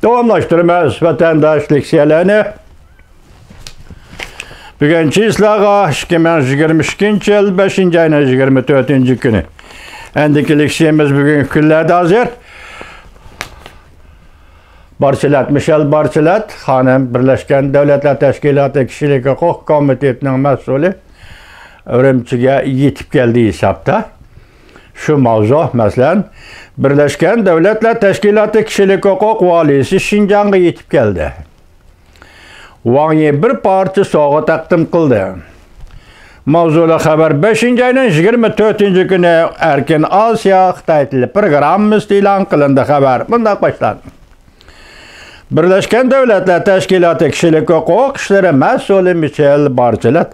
Davamlaştırmaz vatandaş leksiyelerini. Bugün çislağa 2022 yıl 5. ayının 24. günü. Endiki leksiyemiz bugün küllerde hazır. Barçelat, Michel Barçelat, hanım Birleşken Devletler Teşkilatı Kişilik Hukuk Komitesi'nin mesulü Ürümçi'ye yetip geldiği hesapta. Şu mavzu mesela Birleşken Devletler Teşkilatı Kişilik Hukuk Valisi Şinjan'a yetip geldi. Vanya bir parça soğuk takdim kıldı. Mavzulu haber 5. ayının 24. günü Erkin Asya Xitay tili programımız ilan kılındı haber. Bundan başlandı. Birleşken Devletler Teşkilatı Kişilik Hukuk İşleri Mesulü Michel Barçelat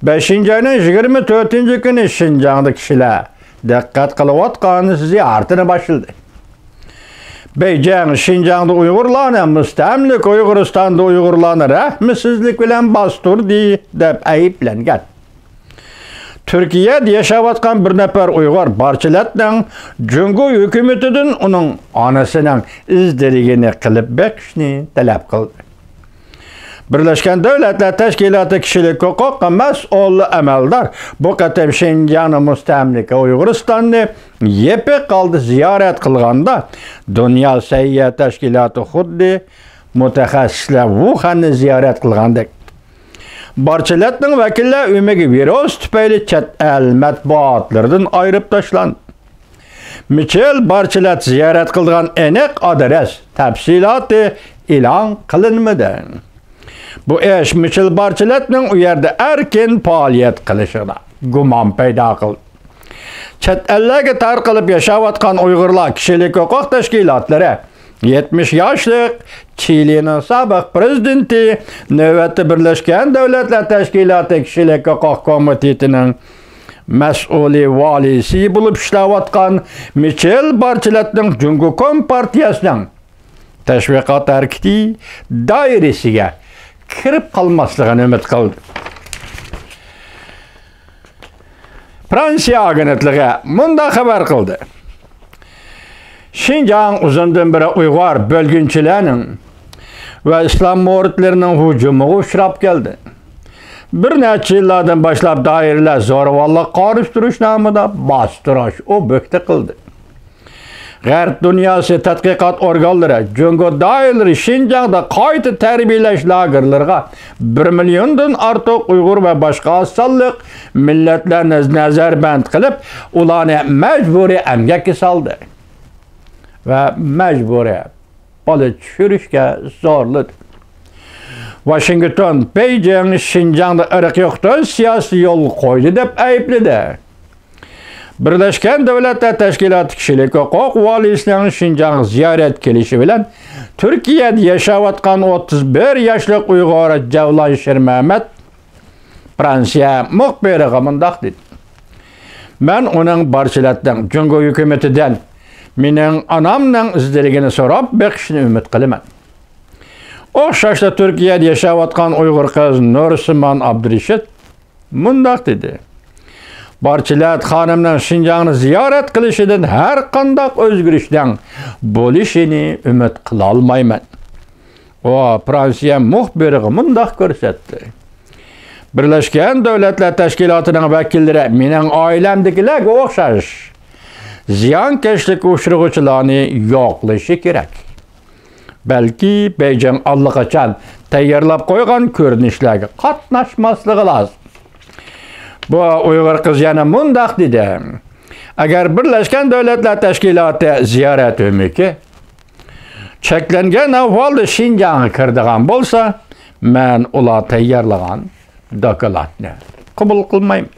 5. ayının 24. günü Şinjan'da kişiler dikkat kılıvatkanı ziyaretine başladı. Beijing Şinjan'da Uygurlarına müstemlik Uyguristan'da Uygurlarına rahmetsizlik bilen bastırdı dep ayıplangan. Türkiye'de yaşavatkan bir nefer Uygur Barçelat'ın Cungu hükümetinden onun anasının izdirigini kılıp bekişini talep kıldı. Birleşken Devletler Teşkilatı Kişilik Hukuk mesulü emaldar bu katem Şinjan'ı müstemlik Uyguristan'ı yepi kaldı ziyaret kılganda Dünya Seyyah Teşkilatı Huddi mütehassisler Wuhan'ı ziyaret kılgandık. Barçelat'ın vekiller ümegi virüs tüpeyli chet el matbuatlardan ayırıp taşlandı. Michel Barçelat ziyaret kılgan enek adres tafsilatı ilan kılınmadı. Bu iş Michel Barçelat'ın u yerde erken faaliyet kılışına guman peyda kıldı. Chet ellerge tarqılıp yaşavatkan Uygurlar kişilik hukuk teşkilatları 70 yaşlık Çili'nin sabık prezidenti növbetli Birleşken Devletler Teşkilatı Kişilik Hukuk Komitesi'nin mesulü valisi bulup işlevatkan Michel Barçelat'ın Cungu Kompartiyası'nın teşvikat erkiti dairesiye kirip kalmasını ümit kıldı. Fransa agentliği bunda haber kıldı. Şinjan uzundan beri Uygur bölgünçilerinin ve İslam muritlerinin hücumu uçrap geldi. Bir neçe yıllardan başlap daireler zorvallık karıştırış namında bastırış o bökte kıldı. G'arb dünyası tadqiqat organları Cungu daireleri Şinjan'da kayıt terbiyeleş lagerlerine 1 milyondan artık Uygur ve başka asallık milletlerine nazarband kılıp ulanı mecburi emgeki saldı. Ve mecburi balı çürüşke zorladı. Washington, Beijing, Şinjan'da ırk yoktu, siyasi yol koydu dep ayıpladı. Birleşken Devletler Teşkilatı Kişilik Hukuk Valisi'nin Şinjan'ı ziyaret kelişi bilen Türkiye'de yaşavatkan 31 yaşlık Uygur Cevlan Şirmehmet Fransa muhbiri gımındak dedi. Ben onun Barçelat'tan, Cungu hükümetinden menin anamның izdirigini sorap bekişini ümit kılıman. O şaşta Türkiye'de yaşavatkan Uygur kız Nursiman Abdurişit mundak dedi. Barçelat hanımның Şinjan'ı ziyaret kılışıdan her kandak özgürüşten bolişini ümit kılalmayman. O Fransa muhbiri mundak görsetti. Birleşken Devletler Teşkilatı'nın vekilleri menin ailemdekilerge okşaş ziyankeşlik uçurğuçularını yoklayışı gerek. Belki Beijing allakaçan tayarlap koygan görünüşlerge katnaşmaslığı lazım. Bu Uygur kız yana mundak dedi. Eğer Birleşken Devletler Teşkilatı ziyaret ümiki çeklengen ahvalda Şinjan'ı kırdıgan bolsa men ula tayarlagan dokulatını kabul kılmayım.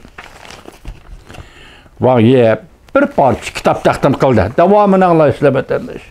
Vay bir parça kitap takdim kıldı. Devamını anlayışla vatandaş.